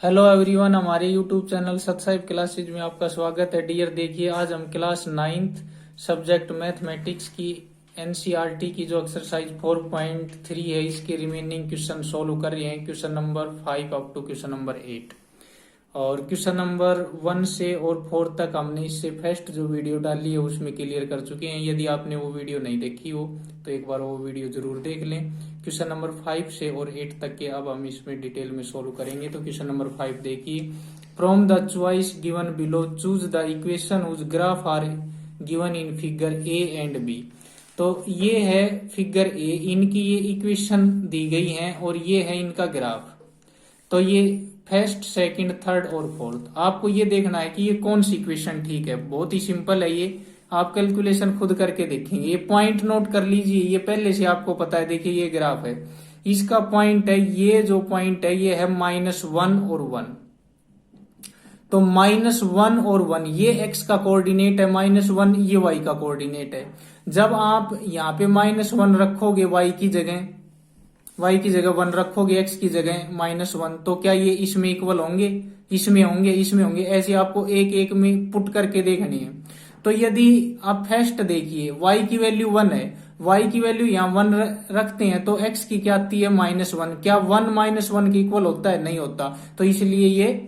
Hello everyone, हमारे YouTube channel सत्साइब classes में आपका स्वागत है। डियर, देखिए आज हम क्लास 9th सब्जेक्ट मैथमेटिक्स की एनसीईआरटी की जो एक्सरसाइज 4.3 है इसके रिमेनिंग क्वेश्चन सोल्व कर रहे हैं। Question number 5 up to question number 8 और क्वेश्चन नंबर 1 से और 4 तक हमने इससे फर्स्ट जो वीडियो डाली है उसमें क्लियर कर चुके हैं। यदि आपने वो वीडियो नहीं देखी हो तो एक बार वो वीडियो जरूर देख लें। क्वेश्चन नंबर 5 से और 8 तक के अब हम इसमें डिटेल में सोल्व करेंगे। तो क्वेश्चन नंबर 5 देखिए, from the choice given below choose the equation whose graph are given in figure A and B. तो ये है फिगर ए, इनकी ये इक्वेशन दी गई है और ये है इनका ग्राफ। तो ये फर्स्ट, सेकंड, थर्ड और फोर्थ, आपको ये देखना है कि ये कौन सी इक्वेशन ठीक है। बहुत ही सिंपल है ये, आप कैलकुलेशन खुद करके देखेंगे। ये पॉइंट नोट कर लीजिए, ये पहले से आपको पता है। देखिए ये ग्राफ है, इसका पॉइंट है, ये जो पॉइंट है ये है -1 और 1। तो -1 और 1 ये x का कोऑर्डिनेट है, -1 ये y का कोऑर्डिनेट है। जब आप यहाँ पे -1 रखोगे y की जगह 1 रखोगे, x की जगह -1, तो क्या ये इसमें इक्वल होंगे? इसमें होंगे, इसमें होंगे। ऐसे आपको एक एक में पुट करके देखनी है। तो यदि आप फर्स्ट देखिए, y की वैल्यू 1 है, y की वैल्यू यहाँ 1 रखते हैं तो x की क्या आती है? -1। क्या 1 -1 के इक्वल होता है? नहीं होता। तो इसलिए ये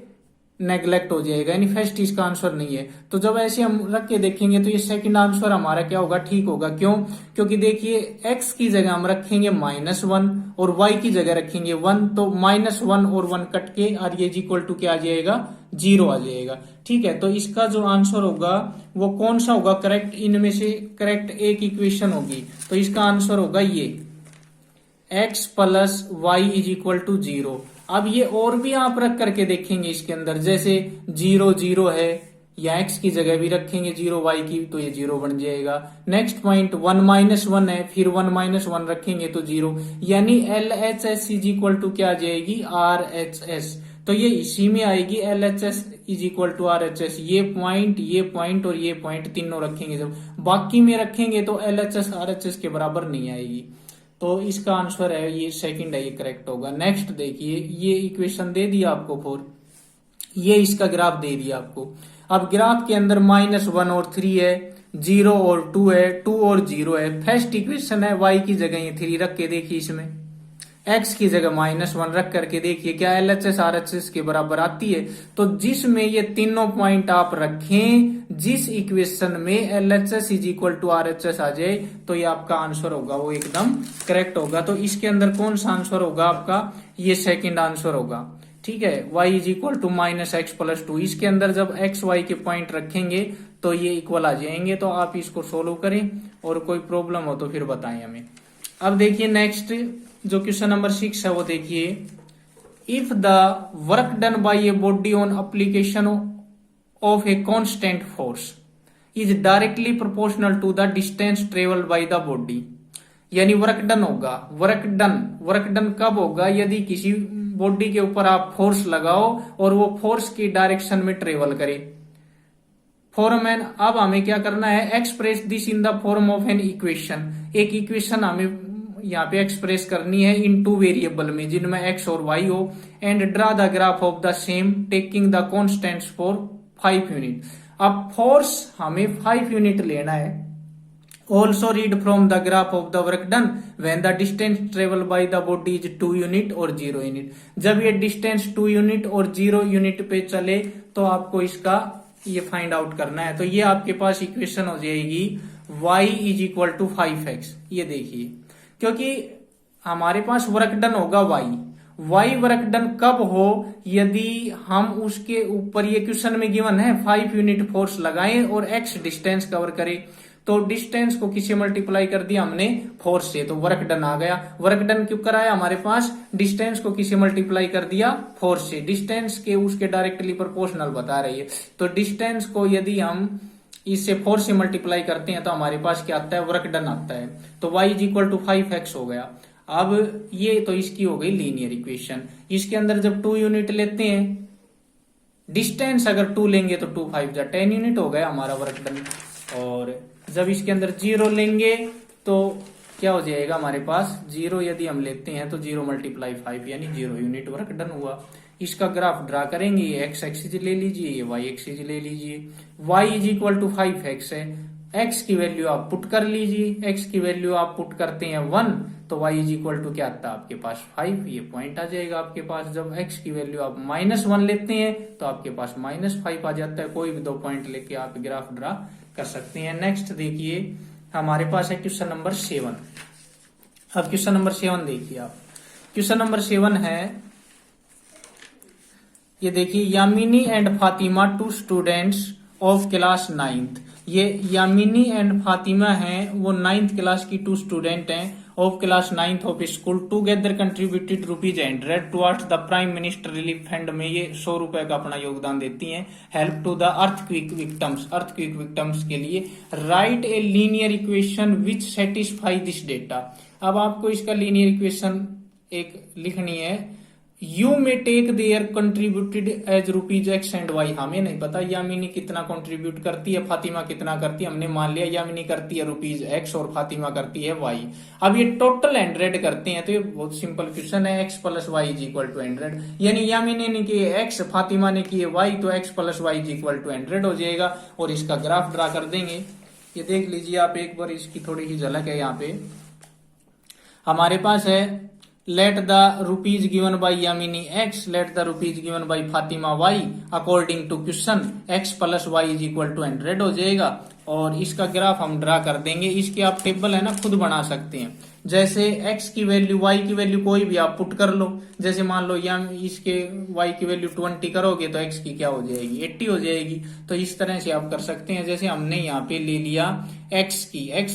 नेग्लेक्ट हो जाएगा, यानी फर्स्ट इसका आंसर नहीं है। तो जब ऐसे हम रख के देखेंगे तो ये सेकंड आंसर हमारा क्या होगा? ठीक होगा। क्यों? क्योंकि देखिए x की जगह हम रखेंगे -1 और y की जगह रखेंगे 1, तो -1 और 1 कट के और ये इक्वल टू क्या आ जाएगा? 0 आ जाएगा। ठीक है, तो इसका जो आंसर होगा वो कौन सा होगा? करेक्ट, इनमें से करेक्ट एक इक्वेशन होगी। तो इसका आंसर होगा ये x plus y is equal to 0। अब ये और भी आप रख करके देखेंगे इसके अंदर, जैसे 0 0 है, या x की जगह भी रखेंगे 0 y की, तो ये 0 बन जाएगा। नेक्स्ट पॉइंट 1 -1 है, फिर 1 -1 रखेंगे तो 0, यानी LHS इज इक्वल टू क्या आ जाएगी? RHS। तो ये इसी में आएगी, LHS is equal to RHS। ये पॉइंट और ये पॉइंट तीनों रखेंगे, जब बाकी में रखेंगे तो LHS RHS के बराबर नहीं आएगी। तो इसका आंसर है ये सेकंड है, ये करेक्ट होगा। नेक्स्ट देखिए, ये इक्वेशन दे दिया आपको 4, ये इसका ग्राफ दे दिया आपको। अब ग्राफ के अंदर -1 और 3 है, 0 और 2 है, 2 और 0 है। फर्स्ट इक्वेशन है, y की जगह ये 3 रख के देखिए, इसमें x की जगह -1 रख करके देखिए क्या LHS RHS के बराबर आती है। तो जिसमें ये तीनों पॉइंट आप रखें, जिस इक्वेशन में LHS is equal to RHS आ जाए, तो ये आपका आंसर होगा वो एकदम करेक्ट होगा। तो इसके अंदर कौन सा आंसर होगा आपका? ये सेकंड आंसर होगा। ठीक है, y is equal to -x plus 2। इसके अंदर जब x y के पॉइंट रखेंगे तो ये इक्वल आ जाएंगे। तो आप इसको सोल्व करें और कोई प्रॉब्लम हो तो फिर बताएं हमें। अब देखिए नेक्स्ट जो क्वेश्चन नंबर 6 है वो देखिए, if the work done by a body on application of a constant force is directly proportional to the distance travelled by the body. यानी वर्क डन होगा, वर्क डन कब होगा? यदि किसी बॉडी के ऊपर आप फोर्स लगाओ और वो फोर्स की डायरेक्शन में ट्रेवल करे। फॉर्म एन, अब हमें क्या करना है? Express this in the form of an equation. एक इक्वेशन हमें यहाँ पे एक्सप्रेस करनी है इन 2 वेरिएबल में, जिनमें x और y हो, and draw the graph of the same taking the constants for 5 unit. अब फोर्स हमें 5 यूनिट लेना है। Also read from the graph of the work done when the distance travel by the body is 2 unit और 0 unit. जब ये distance 2 unit और 0 unit पे चले तो आपको इसका ये फाइंड आउट करना है। तो ये आपके पास इक्वेशन हो जाएगी y is equal to 5x। ये देखिए, क्योंकि हमारे पास वर्क डन होगा y वर्क डन कब हो? यदि हम उसके ऊपर, ये क्वेश्चन में गिवन है, 5 यूनिट फोर्स लगाएं और x डिस्टेंस कवर करें। तो डिस्टेंस को किसी मल्टीप्लाई कर दिया हमने फोर्स से, तो वर्क डन आ गया। वर्क डन क्यों कराया? हमारे पास डिस्टेंस को किसी मल्टीप्लाई कर दिया फोर्स से, डिस्टेंस के उसके डायरेक्टली प्रोपोर्शनल बता रही है। तो डिस्टेंस को यदि हम इससे फोर्स से मल्टीप्लाई करते हैं तो हमारे पास क्या आता है? वर्क डन आता है। तो y is equal to 5x हो गया। अब ये तो इसकी हो गई लीनियर इक्वेशन। इसके अंदर जब 2 यूनिट लेते हैं, डिस्टेंस अगर 2 लेंगे तो 2 5 जा 10 यूनिट हो गया हमारा वर्क डन। और जब इसके अंदर 0 लेंगे तो क्या हो जाएगा हमारे पास 0 यदि हम लेते हैं तो 0 × 5 यानी 0 यूनिट वर्क डन हुआ। इसका ग्राफ ड्रा करेंगे, एक्स एक्सिस ले लीजिए, ये वाई एक्सिस ले लीजिए। y is equal to 5x है, x की वैल्यू आप पुट कर लीजिए, x की वैल्यू आप पुट करते हैं 1 तो y इज इक्वल टू क्या आता है आपके पास 5, ये पॉइंट आ जाएगा आपके पास। जब x की वैल्यू आप -1 लेते हैं तो आपके पास -5 आ जाता है। कोई भी 2 पॉइंट लेके आप ग्राफ ड्रा कर सकते हैं। नेक्स्ट देखिए हमारे पास है क्वेश्चन नंबर 7। अब क्वेश्चन नंबर 7 देखिए आप, क्वेश्चन नंबर 7 है, ये देखिए, Yamini and Fatima 2 students of class 9th। ये यामिनी एंड फातिमा हैं, वो 9th क्लास की 2 स्टूडेंट हैं ऑफ क्लास 9th ऑफ school. Together contributed ₹100 towards the prime minister relief fund में ये 100 रुपए का अपना योगदान देती हैं। Help to the earthquake victims के लिए। Write a linear equation which satisfy this data. अब आपको इसका लीनियर इक्वेशन एक लिखनी है। You may take their contributed as ₹X and Y। हमें नहीं पता यामिनी कितना कंट्रीब्यूट करती है, फातिमा कितना करती है। हमने मान लिया यामिनी करती है ₹X और फातिमा करती है Y। अब ये टोटल 100 करते हैं तो ये बहुत सिंपल क्वेश्चन है, x + y = 100। यानी यामिनी ने किए x, फातिमा ने किए y, तो x + y = 100 हो जाएगा। और इसका ग्राफ ड्रा कर देंगे। ये देख लीजिए आप एक बार, इसकी थोड़ी सी झलक है। यहाँ पे हमारे पास है let the rupees given by Yamini X, let the rupees given by Fatima Y according to question x + y = 100 हो जाएगा। और इसका ग्राफ हम ड्रा कर देंगे। इसके आप टेबल है ना खुद बना सकते हैं। जैसे x की वैल्यू, y की वैल्यू कोई भी आप पुट कर लो। जैसे मान लो या इसके y की वैल्यू 20 करोगे तो x की क्या हो जाएगी 80 हो जाएगी। तो इस तरह से आप कर सकते हैं। जैसे हमने यहाँ पे ले लिया x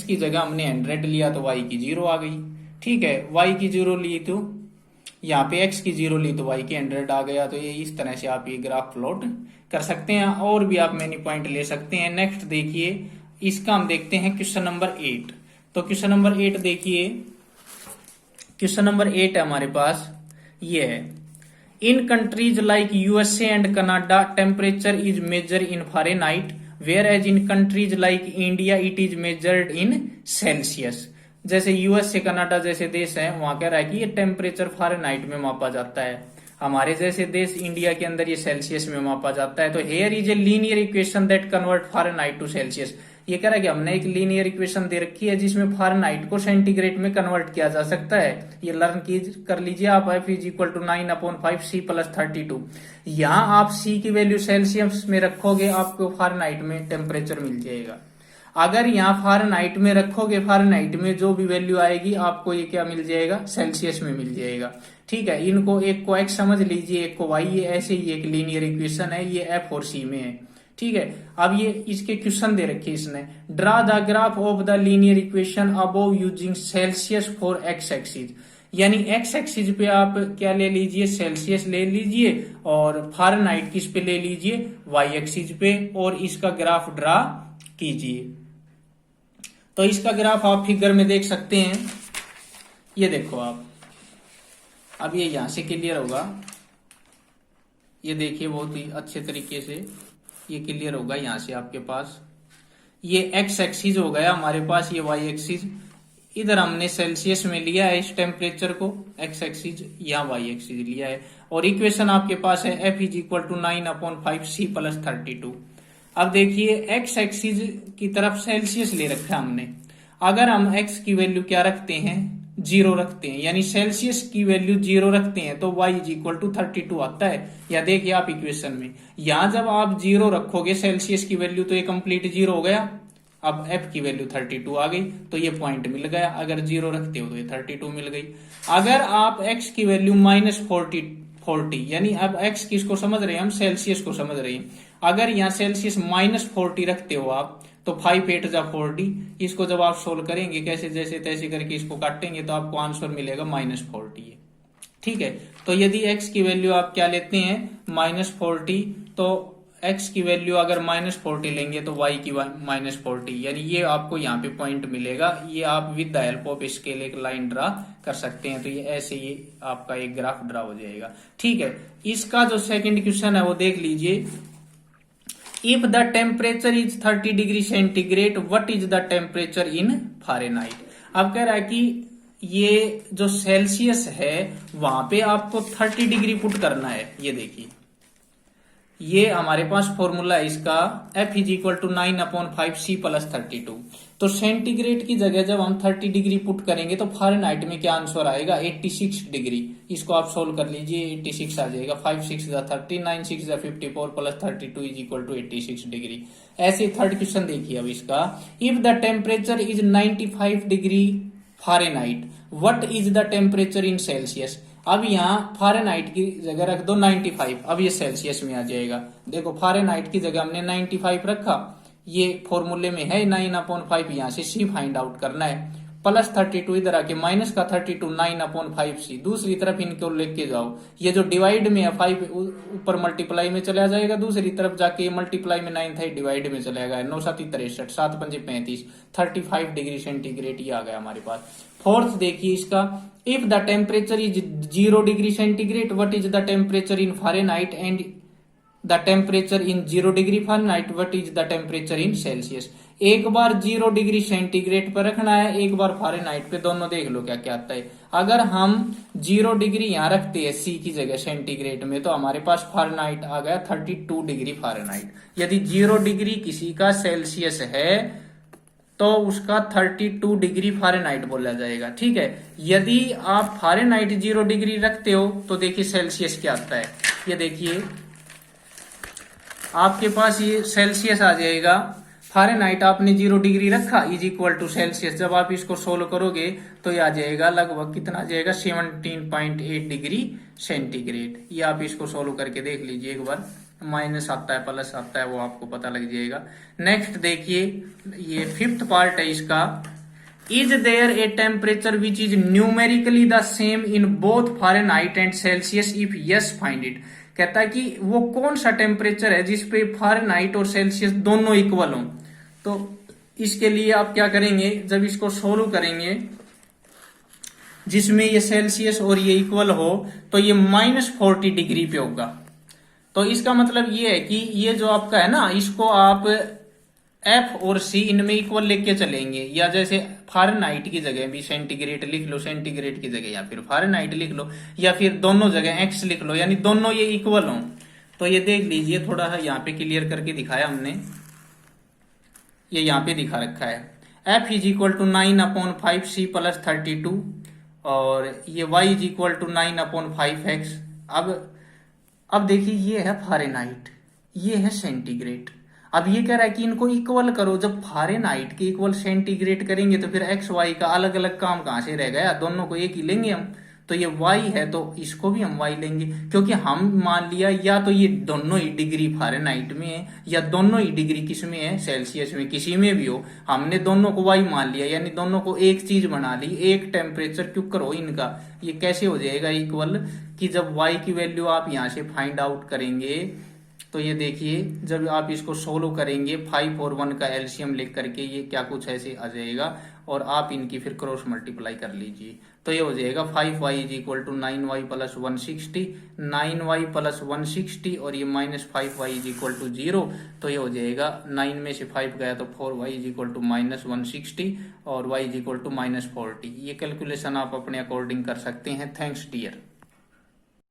की जगह हमने 100 लिया तो y की 0 आ गई। ठीक है, y की 0 ली तो यहाँ पे x की 0 ली तो y की 100 आ गया। तो ये इस तरह से आप ये ग्राफ प्लॉट कर सकते हैं। और भी आप मैनी पॉइंट ले सकते हैं। नेक्स्ट देखिए, इसका हम देखते हैं क्वेश्चन नंबर 8। तो क्वेश्चन नंबर 8 देखिए, क्वेश्चन नंबर 8 है हमारे पास, ये है, in countries like USA and Canada temperature is measure in Fahrenheit, whereas in countries like India it is measured in Celsius. जैसे यूएसए कनाडा जैसे देश है, वहां कह रहा है कि ये टेम्परेचर फ़ारेनहाइट में मापा जाता है। हमारे जैसे देश इंडिया के अंदर ये सेल्सियस में मापा जाता है। तो here is a linear equation that convert Fahrenheit to Celsius. ये कह रहा है कि हमने एक लीनियर इक्वेशन दे रखी है जिसमें फ़ारेनहाइट को सेंटीग्रेड में कन्वर्ट किया जा सकता है। ये लर्न कर लीजिए आप। F = 9/5 C + 32। यहाँ आप C की वैल्यू सेल्सियस में रखोगे, आपको फ़ारेनहाइट में टेम्परेचर मिल जाएगा। अगर यहाँ फ़ारेनहाइट में रखोगे, फ़ारेनहाइट में जो भी वैल्यू आएगी आपको ये क्या मिल जाएगा, सेल्सियस में मिल जाएगा। ठीक है, इनको एक को x समझ लीजिए, एक को y। ये ऐसे ही एक लीनियर इक्वेशन है, ये F और C में है। ठीक है, अब ये इसके क्वेश्चन दे रखे इसने। Draw the graph of the linear equation above using Celsius for x axis. यानी x एक्सिस पे आप क्या ले लीजिए, सेल्सियस ले लीजिए, और फ़ारेनहाइट किस पे ले लीजिए, y एक्सिस पे, और इसका ग्राफ ड्रा कीजिए। तो इसका ग्राफ आप फिगर में देख सकते हैं। ये देखो आप, अब ये यहां से क्लियर होगा। ये देखिए बहुत ही अच्छे तरीके से ये क्लियर होगा। यहां से आपके पास ये x एक्सिस हो गया हमारे पास, ये y एक्सिस। इधर हमने सेल्सियस में लिया है इस टेम्परेचर को, x एक्सिस, यहाँ y एक्सिस लिया है। और इक्वेशन आपके पास है F = 9/5 C + 32। अब देखिए x एक्सिस की तरफ सेल्सियस ले रखा है हमने। अगर हम x की वैल्यू क्या रखते हैं, 0 रखते हैं, यानी सेल्सियस की वैल्यू 0 रखते हैं तो y = 32 आता है। या देखिए आप इक्वेशन में, यहां जब आप 0 रखोगे सेल्सियस की वैल्यू तो ये कंप्लीट 0 हो गया। अब f की वैल्यू 32 आ गई तो ये पॉइंट मिल गया। अगर 0 रखते हो तो ये 32 मिल गई। अगर आप x की वैल्यू -40, यानी अब x किसको समझ रहे हैं हम, सेल्सियस को समझ रहे हैं। अगर यहाँ सेल्सियस -40 रखते हो आप तो 5 8 जा 40। इसको जब आप सोल्व करेंगे कैसे, जैसे तैसे करके इसको काटेंगे तो आपको आंसर मिलेगा -40। ठीक है, तो यदि x की वैल्यू आप क्या लेते हैं, -40, तो x की वैल्यू अगर -40 लेंगे तो y की -40, यानी ये आपको यहाँ पे पॉइंट मिलेगा। ये आप with the help of scale एक लाइन ड्रा कर सकते हैं। तो ये ऐसे ही आपका एक ग्राफ ड्रा हो जाएगा। ठीक है, इसका जो सेकंड क्वेश्चन है वो देख लीजिए। If the temperature is 30 degree centigrade, what is the temperature in Fahrenheit. अब कह रहा है कि ये जो सेल्सियस है वहां पे आपको 30 डिग्री पुट करना है। ये देखिए, ये हमारे पास फॉर्मूला है इसका, F is equal to 9/5C plus 32। तो सेंटीग्रेड की जगह जब हम 30 डिग्री पुट करेंगे तो फ़ारेनहाइट में क्या आंसर आएगा, 86 डिग्री। इसको आप सोल्व कर लीजिए, 86 आ जाएगा। 5 6 30, 9 6 54 plus 32 is equal to 86 degree. ऐसे थर्ड क्वेश्चन देखिए अब इसका, if the temperature is 95 degree Fahrenheit, what is the temperature in Celsius. अब यहाँ फ़ारेनहाइट की जगह रख दो 95, अब ये सेल्सियस में आ जाएगा। देखो फ़ारेनहाइट की जगह हमने 95 रखा, ये फॉर्मूले में है 9/5, यहाँ से C फाइंड आउट करना है। प्लस 32 इधर आके माइनस का 32, 9/5C। दूसरी तरफ इनको लेके जाओ, ये जो डिवाइड में है 5 ऊपर मल्टीप्लाई में चला जाएगा, दूसरी तरफ जाके मल्टीप्लाई में 9 था, डिवाइड में चला जाएगा। 9 7 63, 7 5 35, 35 डिग्री सेंटीग्रेड ये आ गया हमारे पास। फोर्थ देखिए इसका, if the temperature is 0 degree centigrade, what is the temperature in Fahrenheit, and the temperature in 0 degree Fahrenheit, what is the temperature in Celsius. एक बार 0 डिग्री सेंटीग्रेड पर रखना है, एक बार फ़ारेनहाइट पे, दोनों देख लो क्या क्या आता है। अगर हम 0 डिग्री यहाँ रखते हैं C की जगह सेंटीग्रेड में, तो हमारे पास फ़ारेनहाइट आ गया 32 डिग्री फ़ारेनहाइट। यदि 0 डिग्री किसी का सेल्सियस है तो उसका 32 डिग्री फ़ारेनहाइट बोला जाएगा, ठीक है। यदि आप फ़ारेनहाइट 0 डिग्री रखते हो तो देखिए सेल्सियस क्या आता है। ये देखिए आपके पास ये सेल्सियस आ जाएगा, फ़ारेनहाइट आपने 0 डिग्री रखा इज इक्वल टू सेल्सियस। जब आप इसको सोल्व करोगे तो ये आ जाएगा लगभग कितना आ जाएगा, 17.8 डिग्री सेंटीग्रेड। ये आप इसको सोल्व करके देख लीजिए एक बार, माइनस आता है प्लस आता है वो आपको पता लग जाएगा। नेक्स्ट देखिए, ये फिफ्थ पार्ट है इसका, is there a temperature which is numerically the same in both Fahrenheit and Celsius, if yes find it. कहता है कि वो कौन सा टेम्परेचर है जिसपे फ़ारेनहाइट और सेल्सियस दोनों इक्वल हों। तो इसके लिए आप क्या करेंगे, जब इसको सोल्व करेंगे जिसमें ये सेल्सियस और ये इक्वल हो, तो ये -40 डिग्री पे होगा। तो इसका मतलब ये है कि ये जो आपका है ना, इसको आप F और C इनमें इक्वल लेके चलेंगे, या जैसे फ़ारेनहाइट की जगह भी सेंटीग्रेड लिख लो, सेंटीग्रेड की जगह, या फिर फ़ारेनहाइट लिख लो, या फिर दोनों जगह X लिख लो, यानी दोनों ये इक्वल हों। तो ये देख लीजिए, थोड़ा सा यहाँ पे क्लियर करके दिखाया हमने, ये यहाँ पे दिखा रखा है, F is equal to 9/5C plus 32, और ये Y is equal to 9/5X। अब देखिए, ये है फ़ारेनहाइट, ये है सेंटीग्रेड। अब ये कह रहा है कि इनको इक्वल करो। जब फ़ारेनहाइट के इक्वल सेंटीग्रेड करेंगे तो फिर एक्स वाई का अलग अलग काम कहां से रह गया, दोनों को एक ही लेंगे हम। तो ये y है तो इसको भी हम y लेंगे, क्योंकि हम मान लिया या तो ये दोनों ही डिग्री फ़ारेनहाइट में है या दोनों ही डिग्री किस में है, सेल्सियस में, किसी में भी हो, हमने दोनों को y मान लिया, यानी दोनों को एक चीज बना ली, एक टेम्परेचर क्यों करो इनका। ये कैसे हो जाएगा इक्वल, कि जब y की वैल्यू आप यहाँ से फाइंड आउट करेंगे तो ये देखिए, जब आप इसको सोल्व करेंगे 5 और 1 का एलसीएम लिख करके ये क्या कुछ ऐसे आ जाएगा, और आप इनकी फिर क्रॉस मल्टीप्लाई कर लीजिए तो ये हो जाएगा 5y is equal to 9y plus 160, 9y plus 160 और ये minus 5y is equal to 0। तो ये हो जाएगा 9 में से 5 गया तो 4y is equal to minus 160 और y is equal to minus 40। ये कैलकुलेशन आप अपने अकॉर्डिंग कर सकते हैं। Thanks dear.